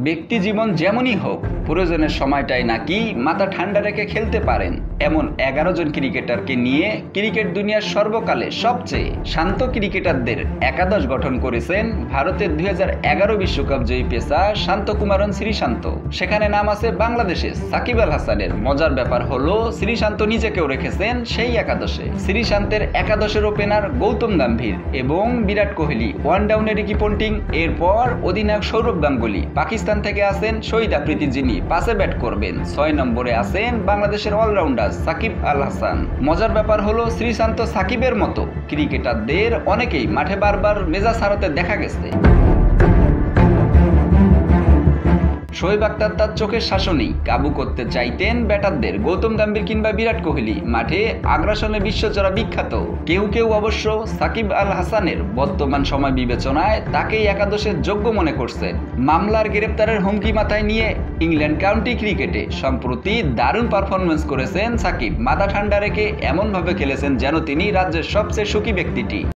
ব্যক্তি জীবন যেমনই হোক, প্রয়োজনের সময়টাই নাকি মাথা ঠান্ডা রেখে খেলতে পারেন এমন 11 জন ক্রিকেটারকে নিয়ে ক্রিকেট দুনিয়ার সর্বকালে সবচেয়ে শান্ত ক্রিকেটারদের একাদশ গঠন করেছেন ভারতের 2011 বিশ্বকাপ জয়ী পেসার শান্তকুমারন শ্রীশান্ত। সেখানে নাম আছে বাংলাদেশের সাকিব আল হাসানের। মজার ব্যাপার হলো শ্রীশান্ত নিজেকেও রেখেছেন সেই একাদশে। শ্রীশান্তের একাদশের ওপেনার গৌতম গম্ভীর এবং বিরাট কোহলি, ওয়ান ডাউনে রিকি পন্টিং, এরপর অধিনায়ক সৌরভ গাঙ্গুলি। পাকিস্তান থেকে আছেন শহীদ আফ্রিদি, যিনি পাশে ব্যাট করবেন। 6 নম্বরে আছেন বাংলাদেশের অলরাউন্ডার সাকিব আল হাসান। মজার ব্যাপার হলো শ্রীশান্ত সাকিবের মতো ক্রিকেটারদের অনেকেই মাঠে বারবার মেজাজ হারাতে দেখা গেছে। শোয়েব আখতার তার চোখের শাসনেই কাবু করতে চাইতেন ব্যাটারদের। গৌতম গম্ভীর কিংবা বিরাট কোহলি মাঠে আগ্রাসনে বিশ্বজোড়া বিখ্যাত। কেউ কেউ অবশ্য সাকিব আল হাসানের বর্তমান সময় বিবেচনায় তাকেই একাদশের যোগ্য মনে করছেন। মামলার গ্রেপ্তারের হুমকি মাথায় নিয়ে ইংল্যান্ড কাউন্টি ক্রিকেটে সম্প্রতি দারুণ পারফরমেন্স করেছেন সাকিব। মাথা ঠান্ডা রেখে এমনভাবে খেলেছেন যেন তিনি রাজ্যের সবচেয়ে সুখী ব্যক্তিটি।